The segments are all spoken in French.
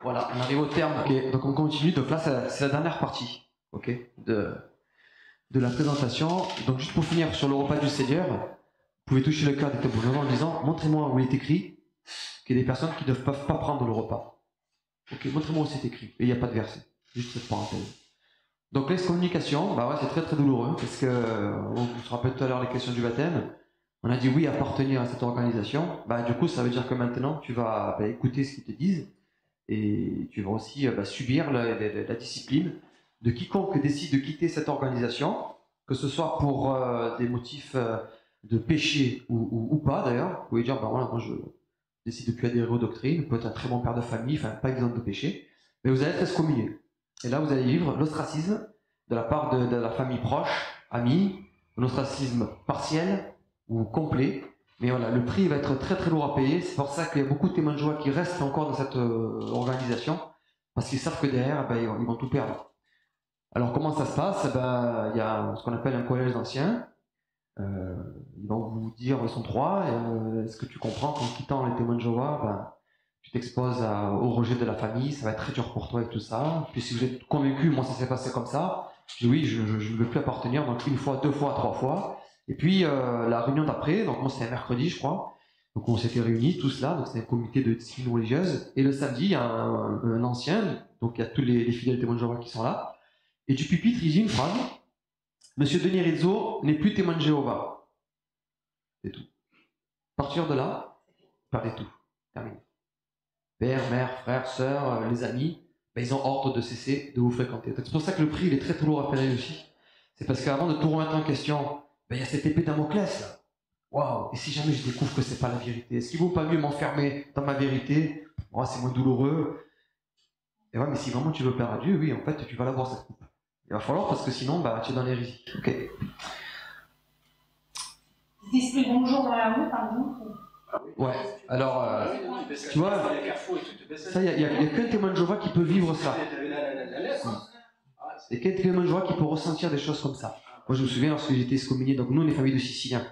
Voilà, on arrive au terme. Okay. Donc on continue. Donc là, c'est la dernière partie, ok, de la présentation. Donc juste pour finir sur le repas du Seigneur, vous pouvez toucher le cœur des témoins en disant montrez-moi où il est écrit qu'il y a des personnes qui ne peuvent pas prendre le repas. Ok, montrez-moi où c'est écrit. Et il n'y a pas de verset. Juste cette parenthèse. Donc l'excommunication, bah ouais, c'est très très douloureux parce que on se rappelle tout à l'heure les questions du baptême. On a dit oui, appartenir à cette organisation. Bah du coup, ça veut dire que maintenant tu vas écouter ce qu'ils te disent et tu vas aussi subir la discipline de quiconque décide de quitter cette organisation, que ce soit pour des motifs de péché ou pas d'ailleurs. Vous pouvez dire, bah voilà, moi je décide de plus adhérer aux doctrines, vous pouvez être un très bon père de famille, enfin pas exemple de péché, mais vous allez être excommunié. Et là vous allez vivre l'ostracisme de la part de la famille proche, amis, un ostracisme partiel ou complet. Mais voilà, le prix va être très très lourd à payer. C'est pour ça qu'il y a beaucoup de témoins de Jéhovah qui restent encore dans cette organisation, parce qu'ils savent que derrière, ils vont tout perdre. Alors comment ça se passe? Il y a ce qu'on appelle un collège d'anciens. Ils vont vous dire, ils sont trois, est-ce que tu comprends qu'en quittant les témoins de Jéhovah, tu t'exposes au rejet de la famille, ça va être très dur pour toi et tout ça. Puis si vous êtes convaincu, moi ça s'est passé comme ça, je dis oui, je ne veux plus appartenir, donc une fois, deux fois, trois fois. Et puis la réunion d'après, donc moi c'était un mercredi je crois, donc on s'était réunis tous là, donc c'est un comité de discipline religieuse, et le samedi il y a un ancien, donc il y a tous les fidèles témoins de Jéhovah qui sont là, et du pupitre il dit une phrase, Monsieur Denis Rizzo n'est plus témoin de Jéhovah. C'est tout. À partir de là, perdez tout. Terminé. Père, mère, frère, sœur, les amis, ils ont ordre de cesser de vous fréquenter. C'est pour ça que le prix il est très très lourd à payer aussi. C'est parce qu'avant de tout remettre en question, il y a cette épée Damoclès là. Waouh! Et si jamais je découvre que c'est pas la vérité, est-ce qu'il vaut pas mieux m'enfermer dans ma vérité? Oh, c'est moins douloureux. Et ouais, mais si vraiment tu veux plaire à Dieu, oui, en fait, tu vas l'avoir cette coupe. Il va falloir parce que sinon, tu es dans l'hérésie. Ok. Disent bonjour dans la rue, par exemple. Ouais, alors, tu vois, ça, il n'y a qu'un témoin de Jéhovah qui peut vivre ça. Il y a qu'un témoin de Jéhovah qui peut ressentir des choses comme ça. Moi, je me souviens lorsque j'étais excommunié, donc nous, on est famille de Siciliens.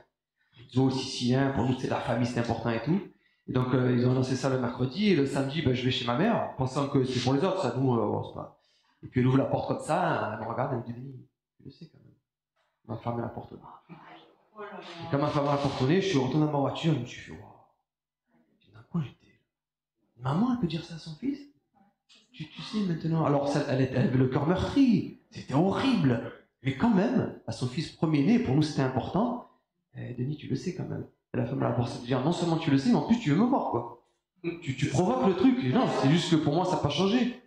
Nous, Siciliens, pour nous, c'est la famille, c'est important et tout. Et donc, ils ont annoncé ça le mercredi, et le samedi, je vais chez ma mère, pensant que c'est pour les autres, ça, nous, c'est pas. Et puis, elle ouvre la porte comme ça, elle me regarde, elle me dit, Denis, tu le sais quand même. Elle m'a fermé la porte. Et quand elle m'a fermé la porte au nez, je suis retourné dans ma voiture, je me suis fait, waouh. Dans quoi j'étais? Maman, elle peut dire ça à son fils? Tu sais maintenant. Alors, ça, elle avait le cœur meurtri. C'était horrible. Mais quand même, à son fils premier-né, pour nous c'était important. Denis, tu le sais quand même. Elle a fermé la porte. C'est-à-dire, non seulement tu le sais, mais en plus tu veux me voir, quoi. Tu provoques le truc. Non, c'est juste que pour moi, ça n'a pas changé.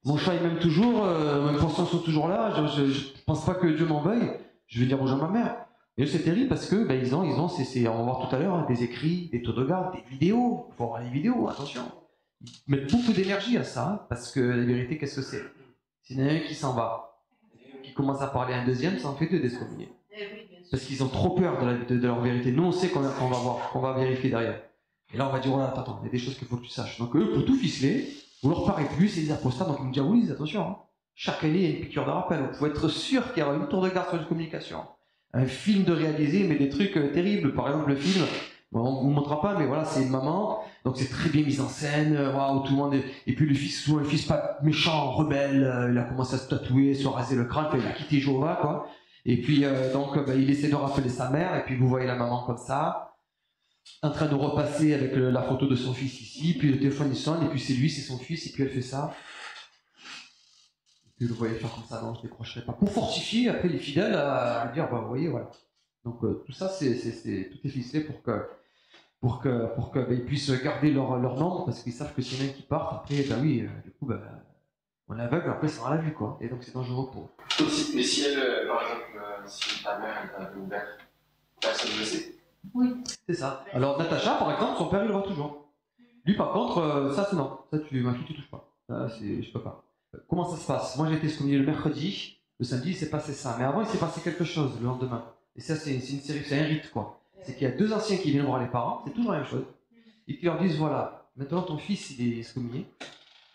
Mon chat, il m'aime toujours. Mes consciences sont toujours là. Je ne pense pas que Dieu m'en veuille. Je vais dire bonjour à ma mère. Et c'est terrible parce que ils ont on va voir tout à l'heure, des écrits, des taux de garde, des vidéos. Il faut voir les vidéos, attention. Ils mettent beaucoup d'énergie à ça, parce que la vérité, qu'est-ce que c'est? S'il y en a un qui s'en va, qui commence à parler à un deuxième, ça en fait deux d'excommuniés. Parce qu'ils ont trop peur de leur vérité. Nous, on sait qu'on va voir, qu'on va vérifier derrière. Et là, on va dire, oh là, attends, il y a des choses qu'il faut que tu saches. Donc eux, pour tout ficeler, vous leur parlez plus, c'est des apostats, donc ils me diabolisent, attention. Hein. Chaque année, il y a une piqûre de rappel. Vous pouvez être sûr qu'il y aura une tour de garde sur la communication. Un film de réaliser, mais des trucs terribles. Par exemple, le film, bon, on ne vous montrera pas, mais voilà, c'est une maman, donc c'est très bien mis en scène, waouh, tout le monde est... Et puis le fils, souvent un fils pas méchant, rebelle, il a commencé à se tatouer, se raser le crâne, il a quitté Jéhovah, quoi. Et puis, il essaie de rappeler sa mère, et puis vous voyez la maman comme ça, en train de repasser avec la photo de son fils ici, puis le téléphone il sonne, et puis c'est lui, c'est son fils, et puis elle fait ça. Et puis vous le voyez faire comme ça, non, je décrocherai pas. Pour fortifier après les fidèles à dire, vous voyez, voilà. Donc tout ça, tout est ficelé pour qu'ils puissent garder leur nom, parce qu'ils savent que s'il y en a qui partent, après, du coup, on l'aveugle, après, c'est dans la vue, quoi. Et donc, c'est dangereux pour eux. Mais si elle, par exemple, si ta mère, elle t'a ouvert, personne ne le sait. Oui. C'est ça. Alors, Natacha, par exemple, son père, il le voit toujours. Lui, par contre, ça, c'est non. Ça, ma fille, tu touches pas. Ça, je peux pas. Comment ça se passe? Moi, j'ai été excommunié le mercredi. Le samedi, il s'est passé ça. Mais avant, il s'est passé quelque chose le lendemain. Et ça, c'est une série, c'est un rite, quoi. C'est qu'il y a deux anciens qui viennent voir les parents, c'est toujours la même chose, et qui leur disent, voilà, maintenant ton fils, il est excommunié.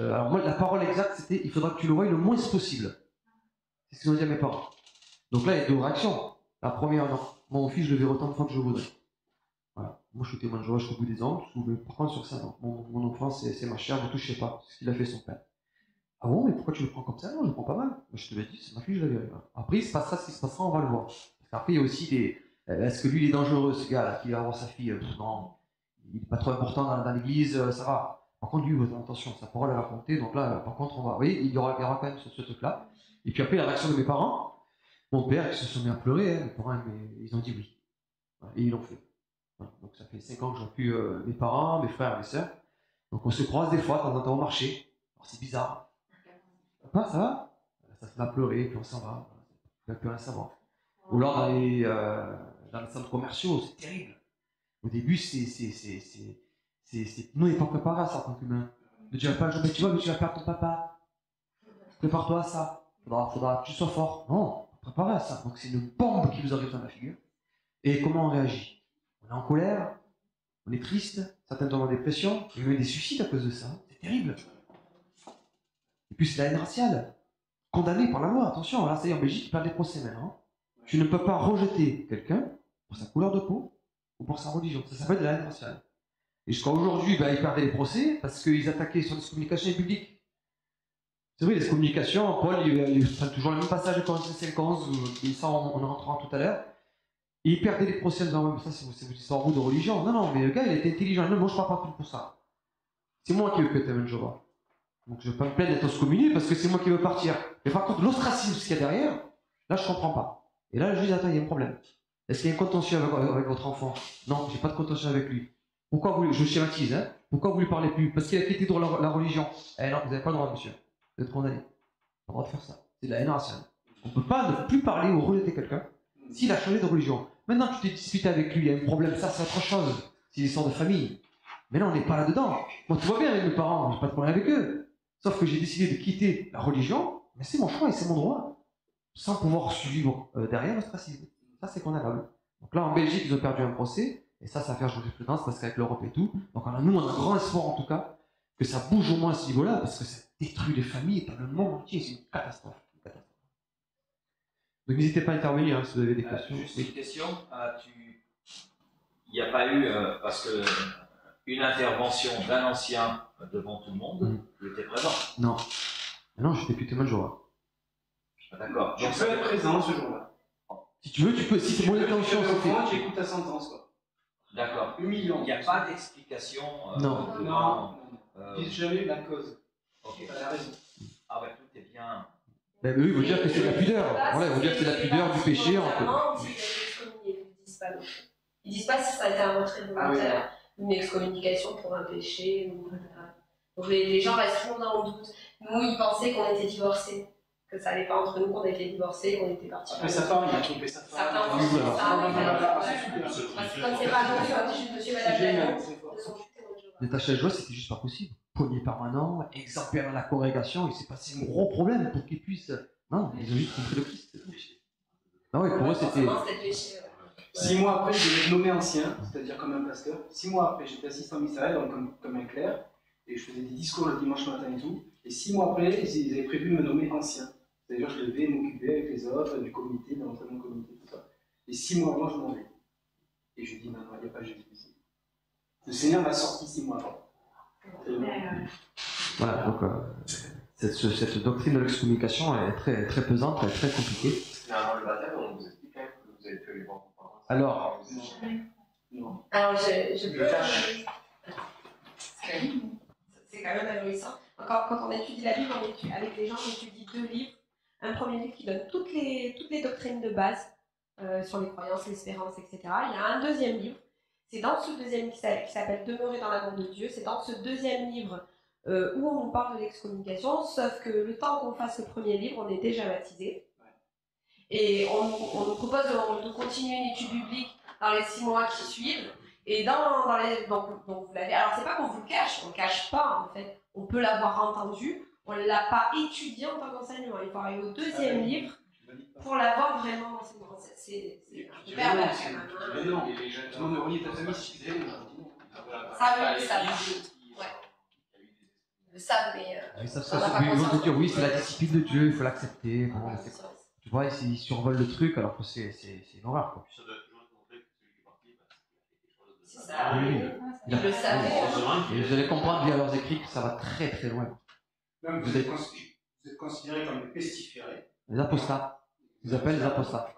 Alors moi, la parole exacte, c'était, il faudra que tu le voies le moins possible. C'est ce qu'ils ont dit à mes parents. Donc là, il y a deux réactions. La première, non. Mon fils, je le verrai autant de fois que je voudrais. Voilà. Moi, je suis témoin de Jéhovah jusqu'au bout des ongles. Par contre, sur ça, non. Mon enfant, c'est ma chair, ne touchez pas. C'est ce qu'il a fait son père. Ah bon, mais pourquoi tu le prends comme ça? Non, je le prends pas mal. Je te l'ai dit, c'est ma fille, je l'avais. Après, il se passera ce qui se passera, on va le voir. Parce qu'après, il y a aussi des. Est-ce que lui, il est dangereux, ce gars-là, qui va avoir sa fille? Non, il n'est pas trop important dans l'église, ça va. Par contre, lui, attention, sa parole, elle va compter. Donc là, par contre, on va. Vous voyez, il y aura quand même ce truc-là. Et puis après, la réaction de mes parents, mon père, ils se sont mis à pleurer. Mes parents, ils ont dit oui. Et ils l'ont fait. Voilà. Donc ça fait 5 ans que j'ai plus mes parents, mes frères, mes sœurs. Donc on se croise des fois, de temps en temps au marché. Alors c'est bizarre. Papa, ça va? Ça se met à pleurer, puis on s'en va. Il n'y a plus rien à savoir. Ou alors dans les centres commerciaux, c'est terrible. Au début, nous, on n'est pas préparés à ça en tant qu'humains. Mais tu vas pas, mais tu vois, mais tu vas perdre ton papa. Prépare-toi à ça. Faudra que tu sois fort. Non, préparé à ça. Donc c'est une bombe qui vous arrive dans la figure. Et comment on réagit? On est en colère, on est triste, certains tombent en dépression, il y a même des suicides à cause de ça. C'est terrible. Et puis c'est la haine raciale. Condamné par la loi, attention, là ça y est, en Belgique, ils perdent des procès maintenant. Tu ne peux pas rejeter quelqu'un pour sa couleur de peau ou pour sa religion. Ça s'appelle de la haine raciale. Et jusqu'à aujourd'hui, ils perdaient les procès parce qu'ils attaquaient sur les communications publiques. C'est vrai, les communications, Paul, il prend toujours le même passage de Corinthiens 5:11, et ça on en rentrera tout à l'heure. Et il perdait les procès en disant, ouais, mais ça c'est votre histoire de religion. Non, non, mais le gars il était intelligent. Non, moi je ne parle pas pour ça. C'est moi qui veux que tu aimes Jéhovah. Donc je ne vais pas me plaindre d'être excommunié parce que c'est moi qui veux partir. Mais par contre, l'ostracisme, ce qu'il y a derrière, là je ne comprends pas. Et là je dis, attends, il y a un problème. Est-ce qu'il y a un contentieux avec votre enfant? Non, j'ai pas de contentieux avec lui. Pourquoi vous, je schématise, hein? Pourquoi vous lui parlez plus? Parce qu'il a quitté dans la religion. Eh non, vous n'avez pas le droit, monsieur, d'être condamné. Pas le droit de faire ça. C'est de la haine raciale. On ne peut pas ne plus parler ou rejeter quelqu'un s'il a changé de religion. Maintenant que tu t'es disputé avec lui, il y a un problème, ça c'est autre chose. C'est une histoire de famille. Mais là, on n'est pas là-dedans. Moi, tout va bien avec mes parents, j'ai pas de problème avec eux. Sauf que j'ai décidé de quitter la religion, mais c'est mon choix et c'est mon droit. Sans pouvoir suivre derrière l'ostracisme. Ça, c'est condamnable. Donc là, en Belgique, ils ont perdu un procès, et ça fait jurisprudence parce qu'avec l'Europe et tout. Donc nous, on a un grand espoir en tout cas, que ça bouge au moins à ce niveau-là, parce que ça détruit les familles dans le monde entier. C'est une catastrophe. Donc n'hésitez pas à intervenir si vous avez des questions. Juste une question. Il n'y a pas eu, parce que une intervention d'un ancien devant tout le monde, il était présent. Non. Non, j'étais plus témoin de Jéhovah. D'accord. Je peux être présent ce jour-là. Si tu veux, tu peux. Si c'est mon intention, tu écoutes ta sentence, quoi. D'accord. Humiliant. Il n'y a pas d'explication. Non. Non. J'ai jamais eu la cause. Ok. T'as raison. Ah ouais, tout est bien. Ben oui, ils vont dire que c'est la pudeur. Voilà, ils vont dire que c'est la pudeur du péché. Ils disent pas si ça a été un retrait volontaire, une excommunication pour un péché. Donc les gens restent toujours dans le doute. Nous, ils pensaient qu'on était divorcés, que ça allait pas entre nous, qu'on était divorcés, qu'on était partis. Après sa femme, il a trompé sa femme. Comme c'est pas non, monsieur, madame, Natacha Joie, c'était juste pas possible. Premier permanent, exemplaire à la congrégation, il s'est passé un gros problème pour qu'ils puissent. Non, ils ont juste compris le Christ, c'est tout. Non, oui, pour eux, c'était. 6 mois après, je l'ai nommé ancien, c'est-à-dire comme un pasteur. 6 mois après, j'étais assistant ministériel, donc comme un clerc, et je faisais des discours le dimanche matin et tout. Et 6 mois après, ils avaient prévu de me nommer ancien. C'est-à-dire que je devais m'occuper avec les autres, du comité, de l'entraînement comité, tout ça. Et 6 mois avant, je m'en vais. Et je dis, non, il n'y a pas Jésus ici. Le Seigneur m'a sorti 6 mois avant. Voilà, donc cette doctrine de l'excommunication est très, très pesante, elle est très compliquée. Finalement, le baptême, on vous explique quand même que vous avez fait les bons comportements. Alors, Non. Alors, je Le cache. C'est quand même ahurissant. Quand on étudie la Bible, avec les gens, on étudie 2 livres. Un premier livre qui donne toutes les doctrines de base sur les croyances, l'espérance, etc. Il y a un deuxième livre. C'est dans ce deuxième qui s'appelle Demeurer dans l'amour de Dieu. C'est dans ce deuxième livre où on nous parle de l'excommunication, sauf que le temps qu'on fasse le premier livre, on est déjà baptisé. Et on nous propose de continuer une étude biblique dans les 6 mois qui suivent. Et donc vous l'avez. Alors c'est pas qu'on vous le cache, on le cache pas en fait. On peut l'avoir entendu, on ne l'a pas étudié en tant qu'enseignement. Il faut arriver au deuxième livre pour l'avoir vraiment enseigné. C'est un peu pervers quand même. Mais non, tout le monde me relie ta famille si tu disais, Ça, oui, ça va. Ouais. Ils le savent, mais. Ils vont te dire oui, c'est la discipline de Dieu, il faut l'accepter. Bon, tu vois, ils survolent le truc alors que c'est une horreur. Quoi. C'est Ça, Oui, ils le savaient. Et vous allez comprendre via leurs écrits que ça va très très loin. Même vous êtes considérés comme des pestiférés. Les apostats. Ils appellent les apostats.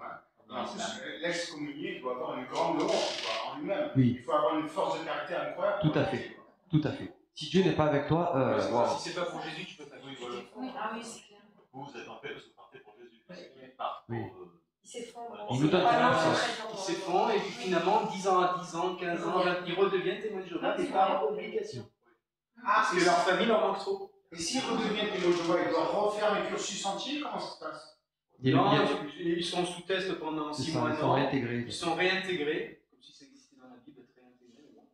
L'ex-communié doit avoir une grande honte en lui-même. Oui. Il faut avoir une force de caractère incroyable. Tout à fait. Tout à fait. Si Dieu n'est pas avec toi, wow. Si c'est pas pour Jésus, tu peux pas. Oui, ah oui, c'est clair. Vous êtes en paix parce que vous partez pour Jésus. Oui. Ils s'effondrent. Il nous donne Vraiment, confiance. c'est très Ils s'effondrent et puis finalement, 10 ans à 10 ans, 15 ans, ils redeviennent témoins de Jéhovah, mais par obligation. Parce que leur famille leur manque trop. Et s'ils redeviennent témoins de Jéhovah, ils doivent refaire un cursus entier. Comment ça se passe? Non, ils sont sous test pendant 6 mois, ils sont réintégrés. Ils sont réintégrés, comme si ça existait dans la Bible, être réintégré. Mais bon.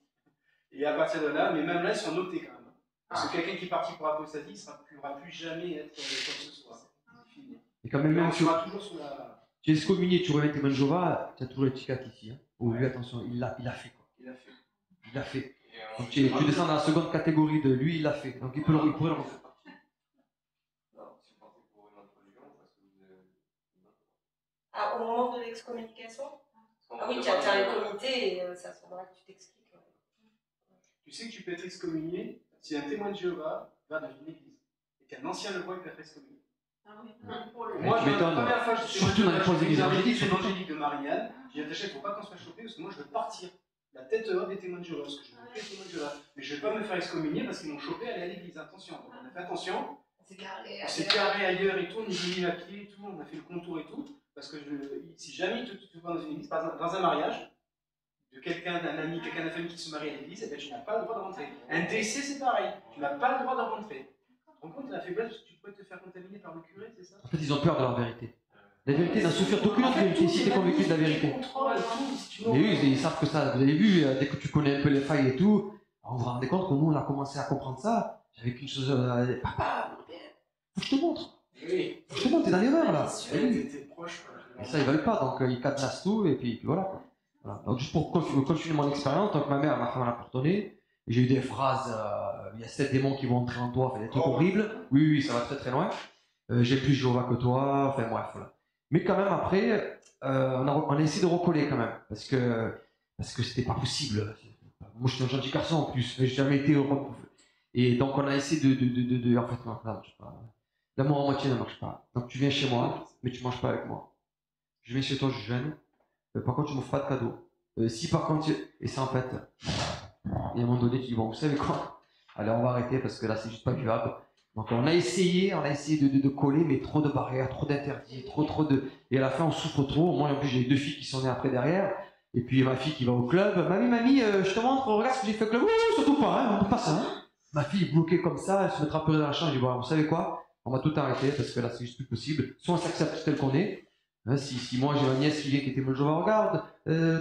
Et à partir de là, mais même là, ils sont notés quand même. Parce que quelqu'un qui est parti pour apostasie, il ne pourra plus jamais être quoi que ce soit. C'est fini. Et quand même, On tu sera toujours sous la. es excommunié, tu reviens témoin de Jéhovah, tu as toujours l'étiquette ici. Hein. Oh, lui, attention, il l'a fait. Quoi. Il a fait. Il l'a fait. Donc, tu descends dans la seconde catégorie de lui, il l'a fait. Donc il pourrait le refaire. Ah, au moment de l'excommunication? Ah oui, tu as un comité et c'est à ce moment-là que tu t'expliques. Tu sais que tu peux être excommunié si un témoin de Jéhovah va dans une église et qu'un ancien le voit, il peut être excommunié. Ah oui, Pour le... Moi, tu la m'étonnes. première fois que je suis Surtout dans les grosses églises évangéliques, évangéliques de Marianne, j'ai dit attaché, il ne faut pas qu'on soit chopé parce que moi je veux partir la tête haute des témoins de Jéhovah, parce que je veux plus être témoin de Jéhovah. Mais je ne vais pas me faire excommunier parce qu'ils m'ont chopé à aller à l'église. Attention, donc on a fait attention, on s'est carré ailleurs et tout, on est venu à pied et tout, on a fait le contour et tout. Parce que si jamais tu vas dans une église, par exemple dans un mariage, de quelqu'un, d'un ami, quelqu'un de la famille qui se marie à l'église, eh bien, tu n'as pas le droit de rentrer. Un décès, c'est pareil, tu n'as pas le droit de rentrer. Tu te rends compte de la faiblesse, tu peux te faire contaminer par le curé, c'est ça? En fait, ils ont peur de leur vérité. La vérité n'a souffert d'aucune autre vérité si tu es convaincu de la vérité. Mais oui, ils savent que ça, vous avez vu, dès que tu connais un peu les failles et tout, on vous rendez compte que nous, on a commencé à comprendre ça. J'avais qu'une chose, papa, faut que je te montre. Oui. Faut que je te montre, t'es dans l'erreur là. Tu étais proche. Et ça, ils veulent pas, donc ils cadenassent tout, et puis voilà. Quoi. Voilà. Donc, juste pour continuer mon expérience, donc ma mère m'a fait un appartenir, et j'ai eu des phrases, il y a 7 démons qui vont entrer en toi, fait des trucs horribles. Oui, oui, ça va très très loin. J'ai plus Jéhovah que toi, enfin bref, voilà. Mais quand même, après, on a essayé de recoller quand même, parce que c'était pas possible. Moi, je suis un gentil garçon en plus, j'ai jamais été heureux. Et donc, on a essayé en fait, non, ça marche pas. L'amour en moitié ne marche pas. Donc, tu viens chez moi, mais tu manges pas avec moi. Je viens chez toi, je jeûne. Par contre, tu m'offres pas de cadeau. Si par contre, et ça en fait, il y a un moment donné, tu dis bon, vous savez quoi? Allez, on va arrêter parce que là, c'est juste pas vivable. Donc, on a essayé de coller, mais trop de barrières, trop d'interdits, trop de. Et à la fin, on souffre trop. Moi, en plus, j'ai 2 filles qui sont nées après derrière. Et puis, ma fille qui va au club. Mamie, je te montre, regarde ce que j'ai fait au club. Oui, surtout pas, hein, on pas ça. Hein. Ma fille est bloquée comme ça, elle se mettra à pleurer dans la chambre. Je dis bon, vous savez quoi? On va tout arrêter parce que là, c'est juste plus possible. Soit on s'accepte tel qu'on est. Hein, si moi j'ai ma nièce qui vient qui était mon Jéhovah, regarde,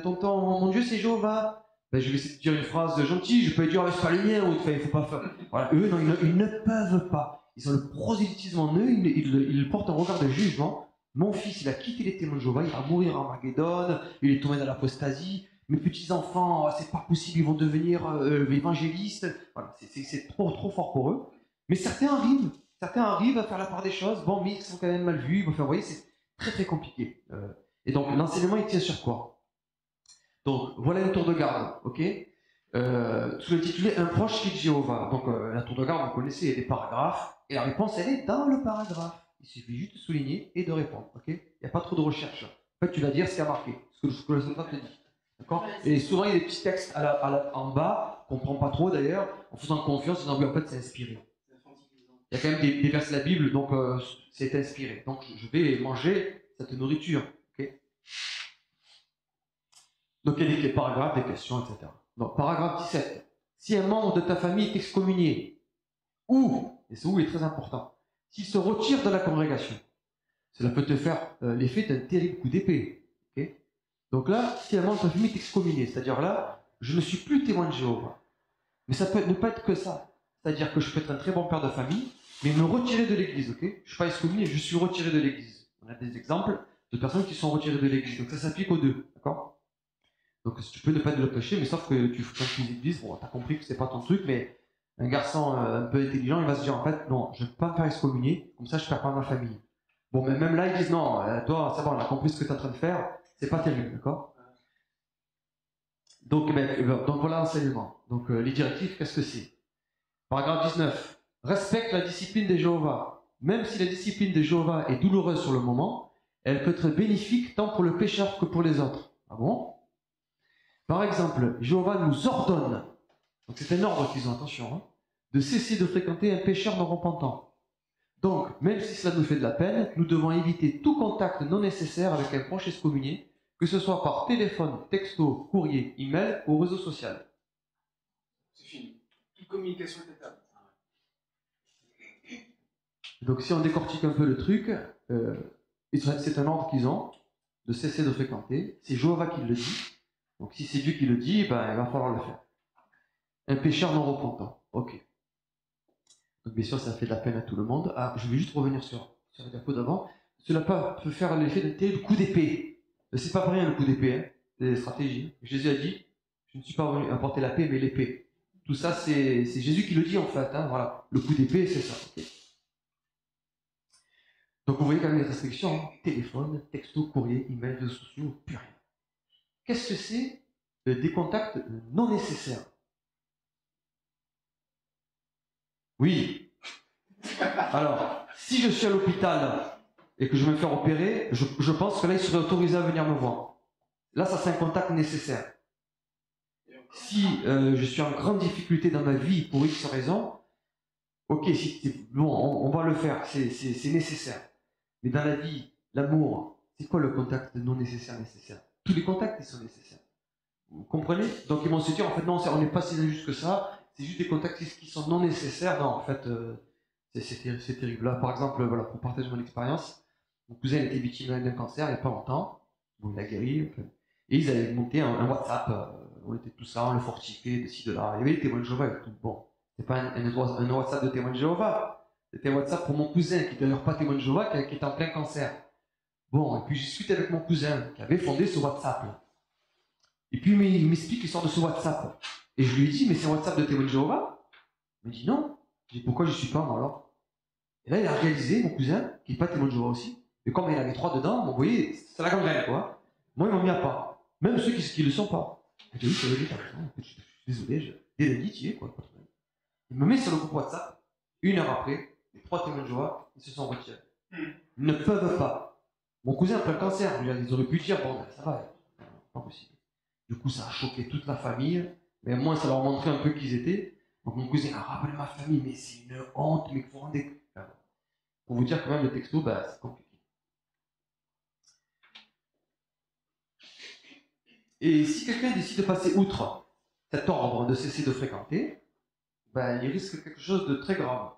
tonton, mon Dieu c'est Jéhovah. Ben, je vais essayer de dire une phrase gentille, je peux dire c'est pas le mien, ou il faut pas faire. Voilà, eux non, ils ne peuvent pas. Ils ont le prosélytisme en eux, ils portent un regard de jugement. Mon fils, il a quitté les témoins de Jéhovah, il va mourir en Armageddon, il est tombé dans l'apostasie. Mes petits enfants, c'est pas possible, ils vont devenir évangélistes. Voilà, c'est trop fort pour eux. Mais certains arrivent à faire la part des choses. Bon, mais ils sont quand même mal vus. Enfin, vous voyez, c'est très très compliqué. Et donc l'enseignement il tient sur quoi? Donc voilà une tour de garde, ok, sous-intitulé Un proche qui est de Jéhovah. Donc la tour de garde, vous connaissez, il y a des paragraphes, et la réponse elle est dans le paragraphe. Il suffit juste de souligner et de répondre, ok. Il n'y a pas trop de recherche. En fait, tu vas dire ce qui a marqué, ce que le Satan te dit. D'accord. Et souvent il y a des petits textes en bas, qu'on ne comprend pas trop d'ailleurs, en faisant confiance, en disant oui, en fait c'est inspiré. Il y a quand même des versets de la Bible, donc c'est inspiré. Donc je vais manger cette nourriture. Okay, donc il y a des paragraphes, des questions, etc. Donc paragraphe 17. Si un membre de ta famille est excommunié, ou, et ce ou est très important, s'il se retire de la congrégation, cela peut te faire l'effet d'un terrible coup d'épée. Okay, donc là, si un membre de ta famille est excommunié, c'est-à-dire là, je ne suis plus témoin de Jéhovah. Mais ça peut ne pas être que ça. C'est-à-dire que je peux être un très bon père de famille, mais me retirer de l'église, ok? Je ne suis pas excommunié, je suis retiré de l'église. On a des exemples de personnes qui sont retirées de l'église. Donc ça s'applique aux deux, d'accord? Donc tu peux ne pas être le péché, mais sauf que quand tu l'église, bon, tu as compris que c'est pas ton truc, mais un garçon un peu intelligent, il va se dire en fait, non, je ne peux pas me faire excommunier, comme ça je ne perds pas ma famille. Bon, mais même là, ils disent non, toi, c'est bon, on a compris ce que tu es en train de faire, c'est pas terrible, d'accord? Donc voilà l'enseignement. Donc les directives, qu'est-ce que c'est? Paragraphe 19. Respecte la discipline des Jéhovah. Même si la discipline des Jéhovah est douloureuse sur le moment, elle peut être bénéfique tant pour le pécheur que pour les autres. Ah bon? Par exemple, Jéhovah nous ordonne, donc c'est un ordre qu'ils ont, attention, hein, de cesser de fréquenter un pécheur non repentant. Donc, même si cela nous fait de la peine, nous devons éviter tout contact non nécessaire avec un proche excommunié, que ce soit par téléphone, texto, courrier, email ou réseau social. C'est fini. Toute communication est étable. Donc si on décortique un peu le truc, c'est un ordre qu'ils ont, de cesser de fréquenter. C'est Jéhovah qui le dit. Donc si c'est Dieu qui le dit, ben, il va falloir le faire. Un pécheur non repentant. Ok. Donc bien sûr, ça fait de la peine à tout le monde. Ah, je vais juste revenir sur la diapo d'avant. Cela peut faire l'effet d'un terrible coup d'épée. C'est pas pour rien le coup d'épée, hein. C'est des stratégies. Jésus a dit, je ne suis pas venu apporter la paix, mais l'épée. Tout ça, c'est Jésus qui le dit en fait. Hein, voilà. Le coup d'épée, c'est ça. Okay. Donc vous voyez quand même les restrictions. Hein. Téléphone, texto, courrier, email, réseaux sociaux, plus rien. Qu'est-ce que c'est des contacts non nécessaires? Oui. Alors, si je suis à l'hôpital et que je vais me faire opérer, je pense que là, il serait autorisé à venir me voir. Là, ça, c'est un contact nécessaire. Si je suis en grande difficulté dans ma vie pour X raison, ok, bon, on va le faire, c'est nécessaire. Mais dans la vie, l'amour, c'est quoi le contact non nécessaire? Tous les contacts, ils sont nécessaires. Vous comprenez? Donc ils vont se dire, en fait, non, on n'est pas si injuste que ça, c'est juste des contacts qui sont non nécessaires. Non, en fait, c'est terrible. Là, par exemple, voilà, pour partager mon expérience, mon cousin était victime d'un cancer il n'y a pas longtemps. Bon, il a guéri. Enfin, et ils avaient monté un WhatsApp. On était tous là, on le fortifiait, de ci, de là. Il y avait les témoins de Jéhovah et tout. Bon, c'est pas un WhatsApp de témoins de Jéhovah. C'était un WhatsApp pour mon cousin, qui n'est d'ailleurs pas témoin de Jéhovah, qui était en plein cancer. Bon, et puis j'ai discuté avec mon cousin, qui avait fondé ce WhatsApp. Là. Et puis il m'explique l'histoire de ce WhatsApp. Et je lui ai dit, mais c'est un WhatsApp de témoin de Jéhovah? Il m'a dit non. J'ai dit, pourquoi je ne suis pas, moi alors? Et là, il a réalisé, mon cousin, qui n'est pas témoin de Jéhovah aussi, et comme il avait 3 dedans, vous voyez, c'est la gangrène, quoi. Moi, ils m'ont mis à part. Même ceux qui ne le sont pas. J'ai dit, oui, c'est vrai, je suis désolé, dès lundi, tu y es, quoi. Il me met sur le groupe WhatsApp, 1 heure après, les 3 témoins de Jéhovah, ils se sont retirés. Ils ne peuvent pas. Mon cousin a plein de cancer, ils auraient pu dire, bon, ça va, pas possible. Du coup, ça a choqué toute la famille, mais moi, ça leur montrait un peu qui ils étaient. Donc mon cousin a rappelé ma famille, mais c'est une honte, mais vous vous rendez. Pour vous dire quand même, le texto, bah, c'est compliqué. Et si quelqu'un décide de passer outre cet ordre de cesser de fréquenter, bah, il risque quelque chose de très grave.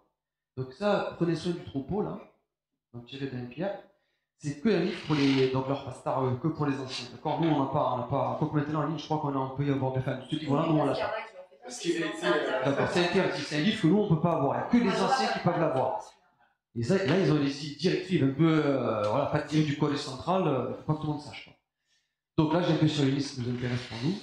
Donc ça, prenez soin du troupeau, là, donc tiré d'un Pierre. C'est que un livre pour les, donc leur pasteur, que pour les anciens. D'accord? Nous, on n'a pas. Quoi que maintenant en ligne, je crois qu'on peut y avoir des fans. Ce livre-là, nous, on l'a. D'accord, c'est interdit. C'est un livre que nous, on ne peut pas avoir. Il n'y a que les anciens qui peuvent l'avoir. Et ça, là, ils ont des directives un peu, voilà, pas tirées du collège central, il ne faut pas que tout le monde sache. Donc là, j'ai un peu sur une liste qui nous intéresse pour nous.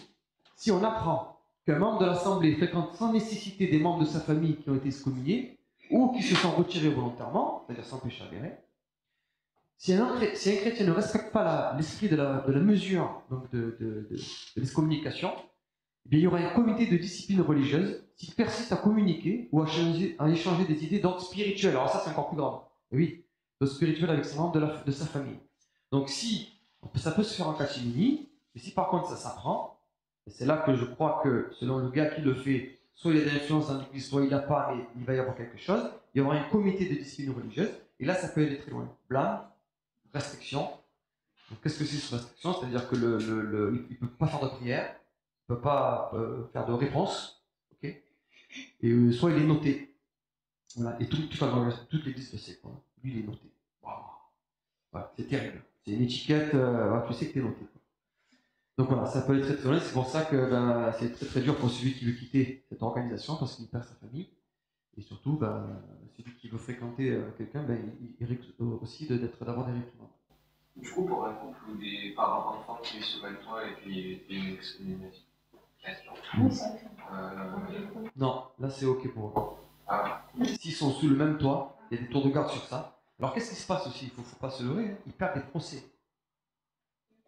Si on apprend qu'un membre de l'Assemblée fréquente sans nécessité des membres de sa famille qui ont été excommuniés, ou qui se sont retirés volontairement, c'est-à-dire sans péché avéré, si un chrétien ne respecte pas l'esprit de la mesure donc de l'excommunication, eh bien, il y aura un comité de discipline religieuse qui persiste à communiquer ou à échanger des idées d'ordre spirituel. Alors ça, c'est encore plus grave. Et oui, d'ordre spirituel avec ses membres de sa famille. Donc si, ça peut se faire en catimini, mais si par contre ça s'apprend, et c'est là que je crois que selon le gars qui le fait, soit il a de l'influence dans l'église, soit il n'a pas, mais il va y avoir quelque chose, il y aura un comité de discipline religieuse, et là ça peut aller très loin. Blâme, restriction. Qu'est-ce que c'est cette restriction? C'est-à-dire que il ne peut pas faire de prière, il ne peut pas faire de réponse, okay, et soit il est noté. Voilà. Et toute l'église le sait, quoi. Lui il est noté. Wow. Voilà, c'est terrible. C'est une étiquette, tu sais que tu es noté. Donc voilà, ça peut aller très très loin. C'est pour ça que c'est très très dur pour celui qui veut quitter cette organisation parce qu'il perd sa famille. Et surtout, celui qui veut fréquenter quelqu'un, il risque aussi d'avoir des réprimandes. Du coup, pour un couple ou des parents enfants qui vivent sous même toit et puis une excommunication. Non, là c'est ok pour eux. Ah. S'ils sont sous le même toit, il y a des tours de garde sur ça. Alors qu'est-ce qui se passe aussi? Il ne faut pas se leurrer, hein. Ils perdent des procès.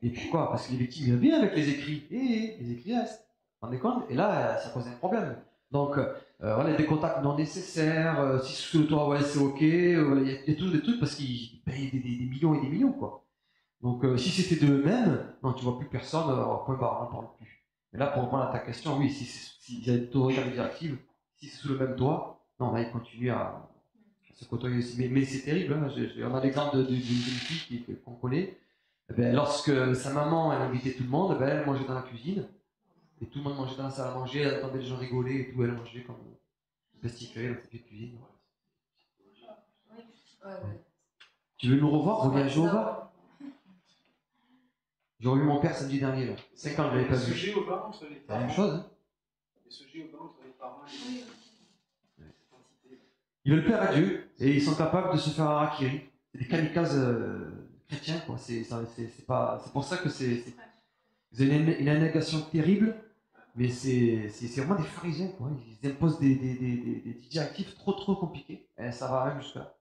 Et pourquoi? Parce que les victimes viennent avec les écrits. Et les écrits restent. vous rendez compte? Et là, ça pose un problème. Donc, voilà, des contacts non nécessaires, si sous le toit, ouais, c'est ok, il y a toujours des trucs parce qu'ils payent des millions et des millions, quoi. Donc, si c'était de eux-mêmes, non, tu vois plus personne, point barre, on n'en parle plus. Mais là, pour répondre à ta question, oui, s'il y a une autorité directive, si c'est sous le même toit, non, là, ils continuent à se côtoyer aussi. Mais c'est terrible, hein. On a l'exemple d'une fille qu'on connaît. Eh ben, lorsque sa maman elle invitait tout le monde, ben, elle mangeait dans la cuisine. Et tout le monde mangeait dans la salle à manger, elle entendait les gens rigoler et tout, elle mangeait comme pestiférée dans sa petite cuisine. Tu veux nous revoir, reviens à Jéhovah? J'ai revu mon père samedi dernier, là. 5 ans, je ne l'avais pas Ce vu. Jéhovah entre les C'est la parents. même chose, hein. Et ce Jéhovah entre les parents et les Ils veulent plaire à Dieu et ils sont capables de se faire harakiri. C'est des kamikazes chrétiens, quoi. C'est pour ça que vous avez une négation terrible, mais c'est vraiment des pharisiens, quoi. Ils imposent des directives trop compliquées. Et ça va même jusque-là.